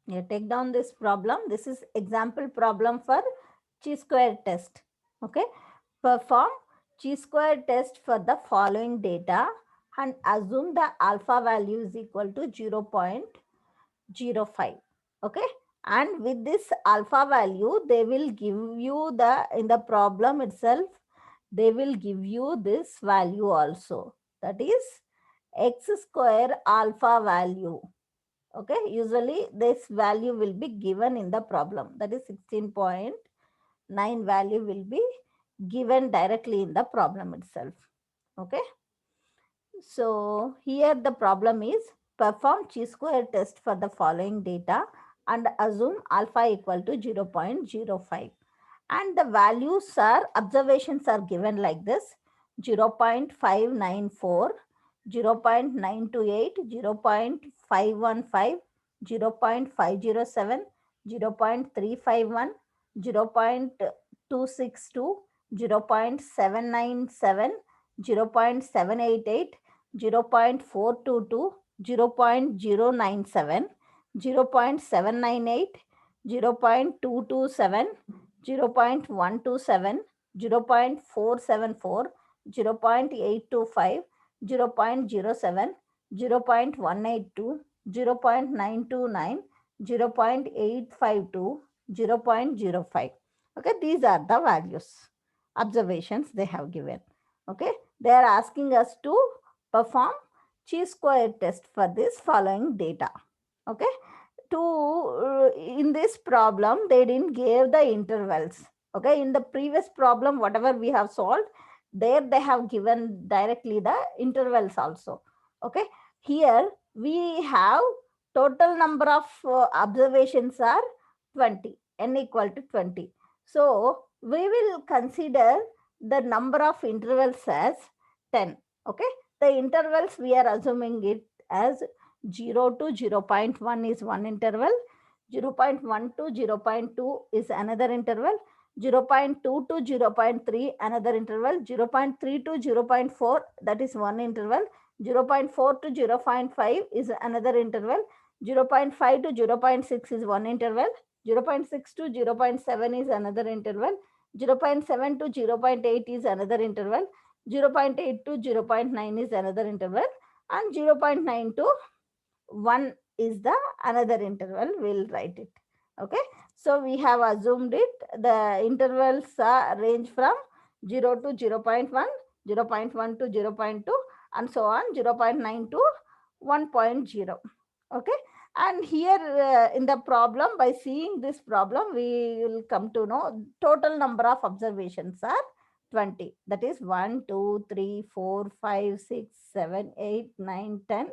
Yeah, take down this problem. This is example problem for chi-square test. Okay. Perform chi-square test for the following data and assume the alpha value is equal to 0.05. Okay. And with this alpha value, they will give you in the problem itself, they will give you this value also. That is x square alpha value. Okay, usually this value will be given in the problem, that is 16.9 value will be given directly in the problem itself. Okay, so here the problem is perform chi-square test for the following data and assume alpha equal to 0.05, and the values are observations are given like this: 0.594, 0.928, 0.515, 0.507, 0.351, 0.262, 0.797, 0.788, 0.422, 0.097, 0.798, 0.227, 0.127, 0.474, 0.825, 0.07, 0.182, 0.929, 0.852, 0.05. Okay, these are the values, observations they have given. Okay, they are asking us to perform chi-square test for this following data. Okay, to in this problem they didn't give the intervals. Okay, in the previous problem whatever we have solved, there they have given directly the intervals also. Okay, here we have total number of observations are 20, n equal to 20. So we will consider the number of intervals as 10. Okay, the intervals we are assuming it as 0 to 0.1 is one interval, 0.1 to 0.2 is another interval, 0.2 to 0.3 another interval, 0.3 to 0.4 that is one interval, 0.4 to 0.5 is another interval, 0.5 to 0.6 is one interval, 0.6 to 0.7 is another interval, 0.7 to 0.8 is another interval, 0.8 to 0.9 is another interval, and 0.9 to 1 is the another interval. We'll write it. Okay, so we have assumed it. The intervals range from 0 to 0.1, 0.1 to 0.2, and so on, 0.9 to 1.0. Okay, and here in the problem, by seeing this problem we will come to know total number of observations are 20. That is 1 2 3 4 5 6 7 8 9 10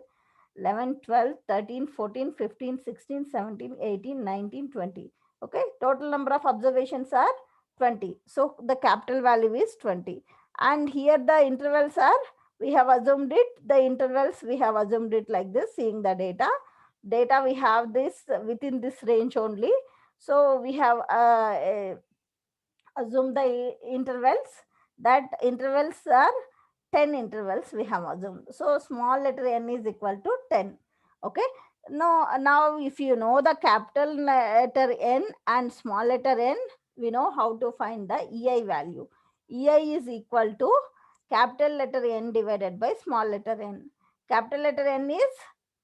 11, 12, 13, 14, 15, 16, 17, 18, 19, 20. Okay, total number of observations are 20. So the capital value is 20. And here the intervals are, we have assumed it, the intervals we have assumed it like this, seeing the data. Data we have this within this range only. So we have assumed the intervals. That intervals are 10 intervals we have assumed. So small letter n is equal to 10. Okay. Now if you know the capital letter n and small letter n, we know how to find the EI value. EI is equal to capital letter n divided by small letter n. Capital letter n is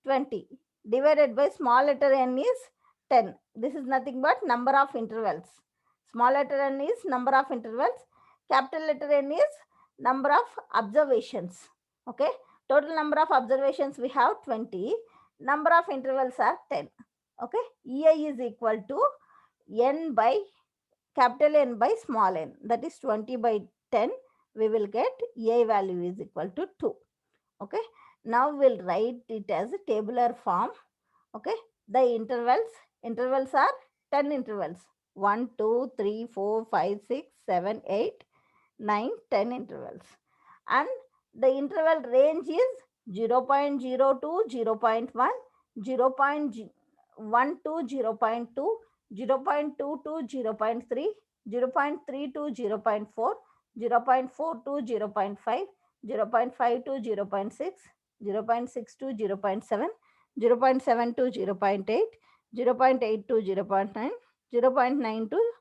20 divided by small letter n is 10. This is nothing but number of intervals. Small letter n is number of intervals. Capital letter N is number of observations. Okay. Total number of observations we have 20. Number of intervals are 10. Okay. EI is equal to n by capital N by small n. That is 20 by 10. We will get EI value is equal to 2. Okay. Now we'll write it as a tabular form. Okay. The intervals are 10 intervals. 1, 2, 3, 4, 5, 6, 7, 8, 9, 10 intervals. And the interval range is 0.0 to 0.1, 0.1 to 0.2, 0.2 to 0.3, 0.3 to 0.4, 0.4 to 0.5, 0.5 to 0.6, 0.6 to 0.7, 0.7 to 0.8, 0.8 to 0.9, 0.9 to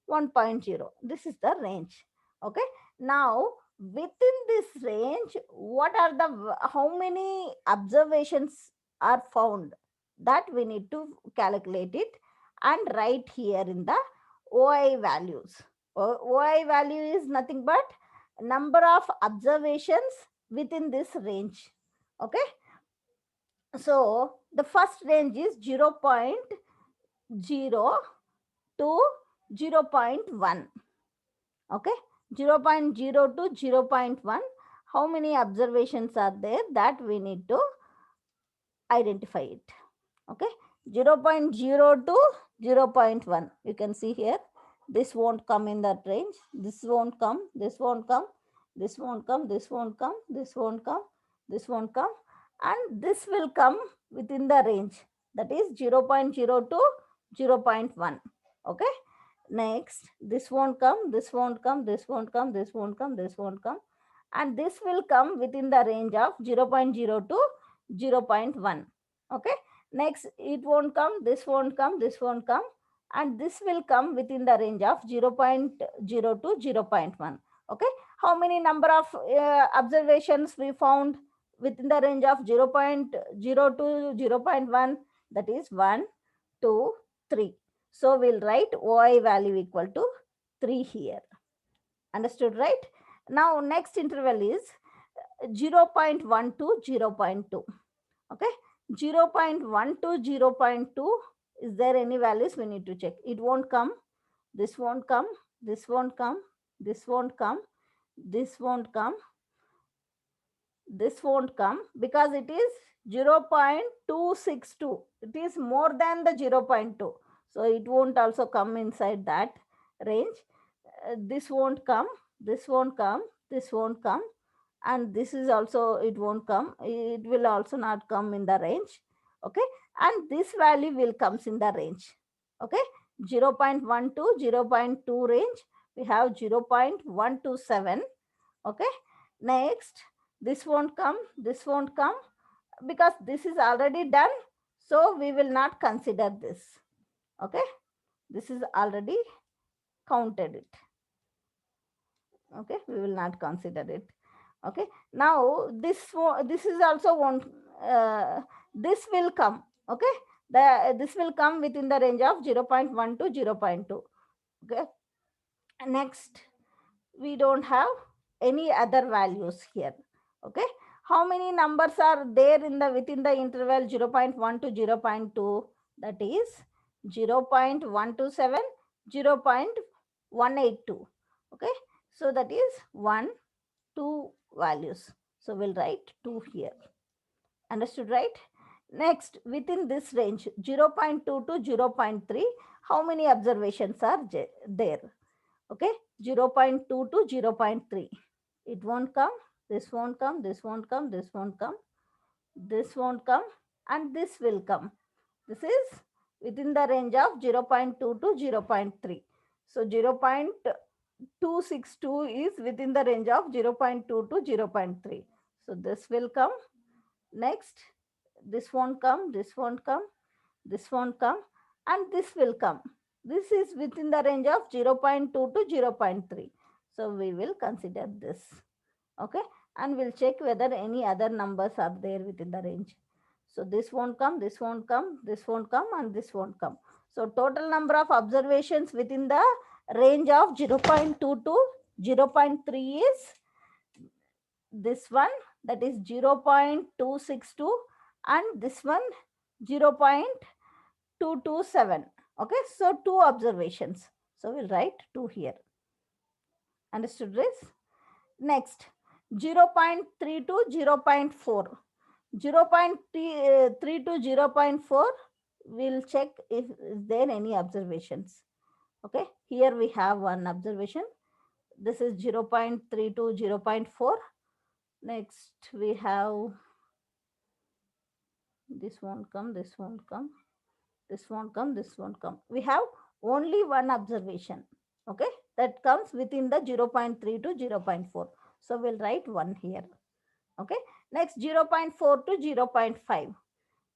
1.0. This is the range. Okay. Now, within this range, what are the, how many observations are found? That we need to calculate it and write here in the OI values. OI value is nothing but number of observations within this range. Okay. So the first range is 0.0 to 0.1. Okay. 0.0 to 0.1. How many observations are there? That we need to identify it. Okay. 0.0 to 0.1. You can see here. This won't come in that range. This won't come. This won't come. This won't come. This won't come. This won't come. This won't come. And this will come within the range. That is 0.0 to 0.1. Okay. Next, this won't come. This won't come. This won't come. This won't come. This won't come. And this will come within the range of 0.0 to 0.1. Okay. Next, it won't come, this won't come, this won't come, and this will come within the range of 0.0 to 0.1. Okay. How many number of observations we found within the range of 0.0 to 0.1? That is 1, 2, 3. So we'll write OI value equal to 3 here. Understood, right? Now, next interval is 0.1 to 0.2. Okay. 0.1 to 0.2, is there any values? We need to check. It won't come, this won't come, this won't come, this won't come, this won't come, this won't come, because it is 0.262. It is more than the 0.2. So it won't also come inside that range. This won't come, this won't come, this won't come, and this is also, it won't come, it will also not come in the range. Okay. And this value will comes in the range. Okay. 0.1 to 0.2 range, we have 0.127. Okay. Next, this won't come, this won't come, because this is already done, so we will not consider this. Okay. This is already counted it. Okay. We will not consider it. Okay. Now this is also one, this will come. Okay. This will come within the range of 0.1 to 0.2. Okay. Next, we don't have any other values here. Okay. How many numbers are there in the within the interval 0.1 to 0.2? That is 0.127, 0.182. Okay. So that is 1, 2 values. So we'll write 2 here. Understood, right? Next, within this range 0.2 to 0.3, how many observations are there? Okay. 0.2 to 0.3. It won't come, this won't come, this won't come, this won't come, this won't come, and this will come. This is within the range of 0.2 to 0.3. So 0.262 is within the range of 0.2 to 0.3. So this will come. Next, this won't come, this won't come, this won't come, and this will come. This is within the range of 0.2 to 0.3. So we will consider this. Okay. And we'll check whether any other numbers are there within the range. So this won't come, this won't come, this won't come, and this won't come. So total number of observations within the range of 0.2 to 0.3 is this one, that is 0.262, and this one 0.227. Okay. So 2 observations. So we'll write 2 here. Understood this? Next, 0.3 to 0.4. 0.3 to 0.4, we'll check if is there any observations. Okay. Here we have one observation. This is 0.3 to 0.4. Next, we have this won't come, this won't come, this won't come, this won't come. We have only one observation. Okay. That comes within the 0.3 to 0.4. So we'll write 1 here. Okay. Next, 0.4 to 0.5.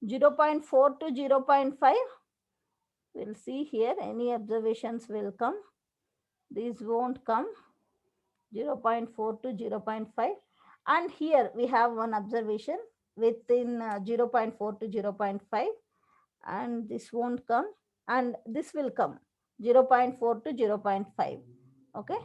0.4 to 0.5. We'll see here any observations will come. These won't come. 0.4 to 0.5. And here we have one observation within 0.4 to 0.5, and this won't come, and this will come 0.4 to 0.5. Okay,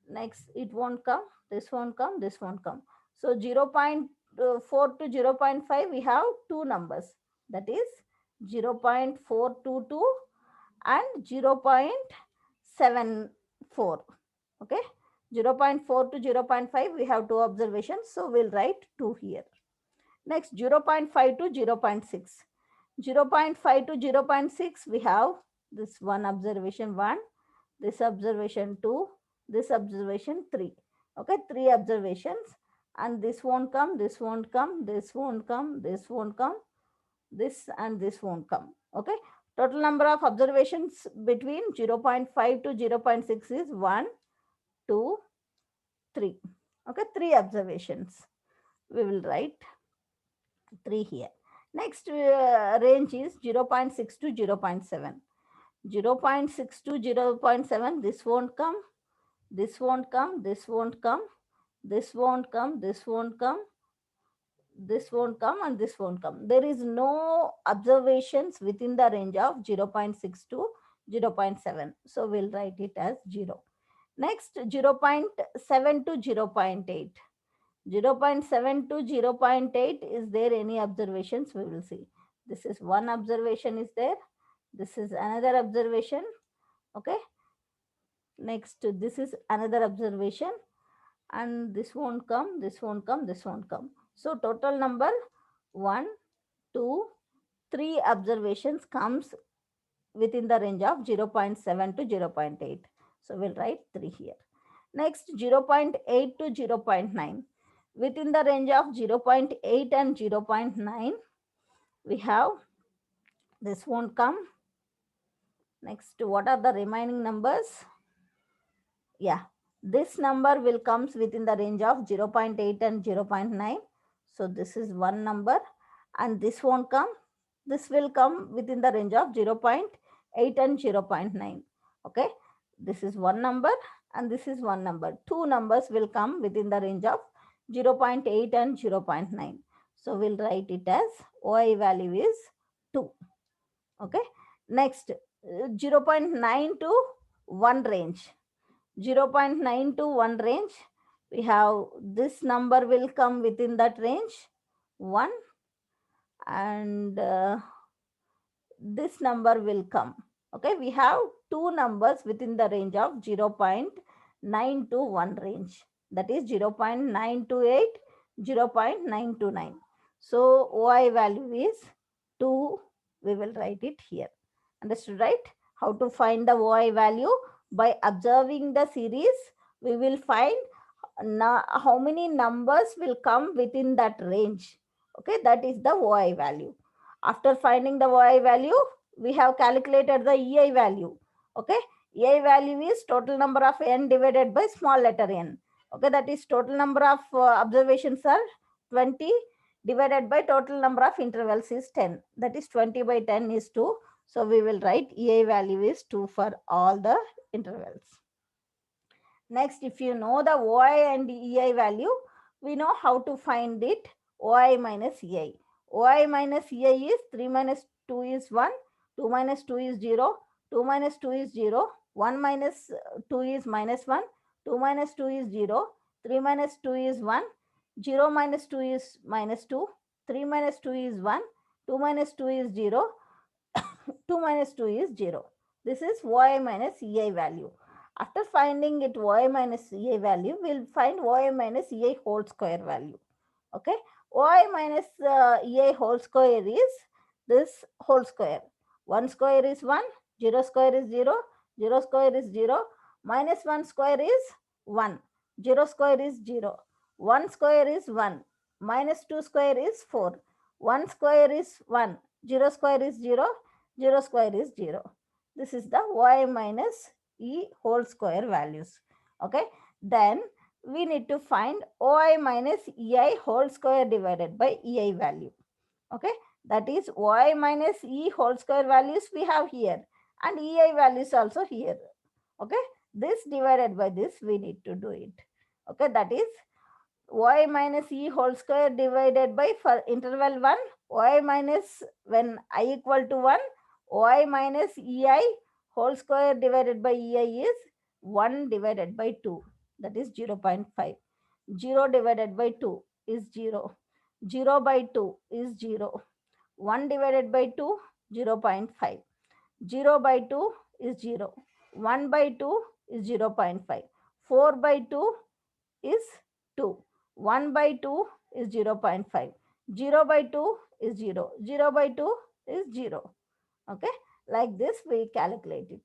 next it won't come, this won't come, this won't come. So 0.4 to 0.5 we have two numbers, that is 0.422 and 0.74. Okay, 0.4 to 0.5 we have two observations, so we'll write 2 here. Next 0.5 to 0.6. 0.5 to 0.6 we have this one observation 1, this observation 2, this observation 3. Okay, 3 observations, and this won't come, this won't come, this won't come, this won't come, this and this won't come. Okay, total number of observations between 0.5 to 0.6 is 1, 2, 3. Okay, 3 observations. We will write 3 here. Next range is 0.6 to 0.7. 0.6 to 0.7, this won't come, this won't come, this won't come, this won't come, this won't come, this won't come, and this won't come. There is no observations within the range of 0.6 to 0.7. So we'll write it as 0. Next 0.7 to 0.8. 0.7 to 0.8, is there any observations? We will see. This is one observation is there. This is another observation. Okay. Next, this is another observation, and this won't come, this won't come, this won't come. So total number 1, 2, 3 observations comes within the range of 0.7 to 0.8. So we'll write 3 here. Next 0.8 to 0.9. Within the range of 0.8 and 0.9, we have this won't come. Next, what are the remaining numbers? Yeah, this number will comes within the range of 0.8 and 0.9. So this is one number, and this won't come. This will come within the range of 0.8 and 0.9. Okay, this is one number and this is one number. Two numbers will come within the range of 0.8 and 0.9. So we'll write it as OI value is 2. Okay, next 0.9 to 1 range. 0.9 to 1 range, we have this number will come within that range 1, and this number will come. Okay, we have two numbers within the range of 0.9 to 1 range, that is 0.928, 0.929. So OI value is 2. We will write it here. Understood, right? How to find the OI value? By observing the series, we will find how many numbers will come within that range. Okay, that is the OI value. After finding the OI value, we have calculated the EI value. Okay, EI value is total number of n divided by small letter n. Okay, that is total number of observations are 20 divided by total number of intervals is 10. That is 20 by 10 is 2. So we will write EI value is 2 for all the intervals. Next, if you know the OI and EI value, we know how to find it. OI minus EI. OI minus EI is 3 minus 2 is 1, 2 minus 2 is 0, 2 minus 2 is 0, 1 minus 2 is minus 1, 2 minus 2 is 0, 3 minus 2 is 1, 0 minus 2 is minus 2, 3 minus 2 is 1, 2 minus 2 is 0, 2 minus 2 is 0. This is OI minus EI value. After finding it OI minus EI value, we'll find OI minus EI whole square value. Okay, OI minus EI whole square is this whole square. 1 square is 1, 0 square is 0, 0 square is 0, minus 1 square is 1, 0 square is 0, 1 square is 1, minus 2 square is 4, 1 square is 1, 0 square is 0, 0 square is 0. This is the OI minus E whole square values. Okay, then we need to find OI minus EI whole square divided by EI value. Okay, that is OI minus E whole square values we have here. and EI values also here. Okay, this divided by this we need to do it. Okay, that is y minus e whole square divided by, for interval 1, y minus when I equal to 1, y minus ei whole square divided by ei is 1 divided by 2, that is 0.5. 0 divided by 2 is 0. 0 by 2 is 0. 1 divided by 2, 0.5. 0 by 2 is 0. 1 by 2 is 0.5. 4 by 2 is 2. 1 by 2 is 0.5. 0 by 2 is 0. 0 by 2 is 0. Okay, like this we calculate it.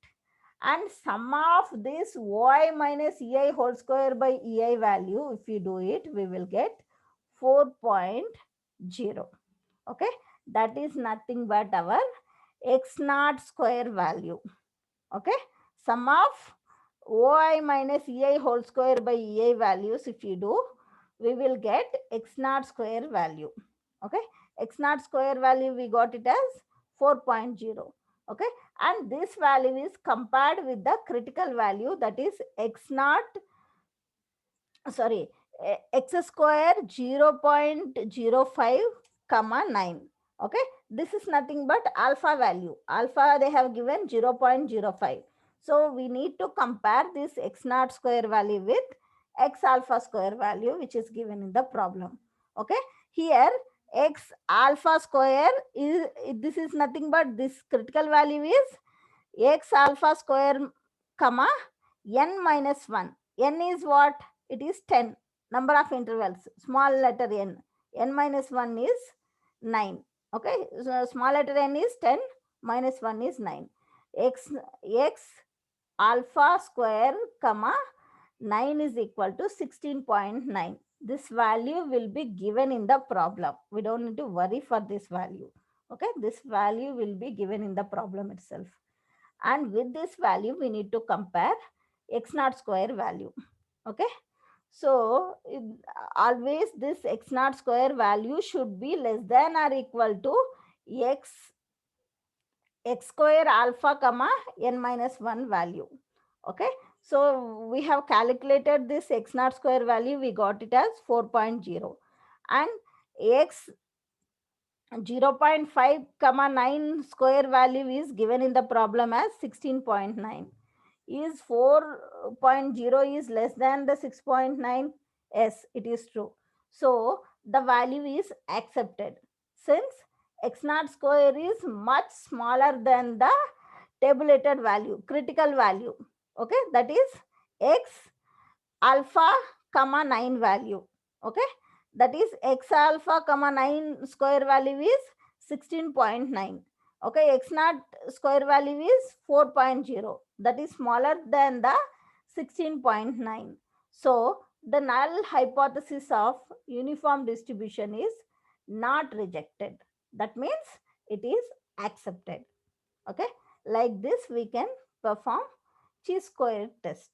And sum of this y minus ei whole square by ei value, if you do it, we will get 4.0. Okay, that is nothing but our x naught square value. Okay, sum of y minus ei whole square by ei values, if you do, we will get x naught square value. Okay, x naught square value we got it as 4.0. Okay, and this value is compared with the critical value, that is x naught, sorry, x square 0.05 comma 9. Okay, this is nothing but alpha value. Alpha they have given 0.05. So we need to compare this x naught square value with x alpha square value, which is given in the problem. Okay, here x alpha square is, this is nothing but this critical value is x alpha square comma n minus 1. N is what? It is 10. Number of intervals, small letter n. N minus 1 is 9. Okay, so small letter n is 10, minus 1 is 9. X alpha square comma 9 is equal to 16.9. This value will be given in the problem. We don't need to worry for this value. Okay, this value will be given in the problem itself. And with this value, we need to compare x naught square value. Okay, so always this x naught square value should be less than or equal to x square alpha comma n minus 1 value. Okay, so we have calculated this x naught square value, we got it as 4.0, and x 0.5 comma 9 square value is given in the problem as 16.9. Is 4.0 is less than the 6.9? Yes, it is true. So the value is accepted. Since x naught square is much smaller than the tabulated value, critical value. Okay, that is x alpha comma 9 value. Okay, that is x alpha comma 9 square value is 16.9. Okay, x naught square value is 4.0, that is smaller than the 16.9. So the null hypothesis of uniform distribution is not rejected, that means it is accepted. Okay, like this we can perform chi-square test.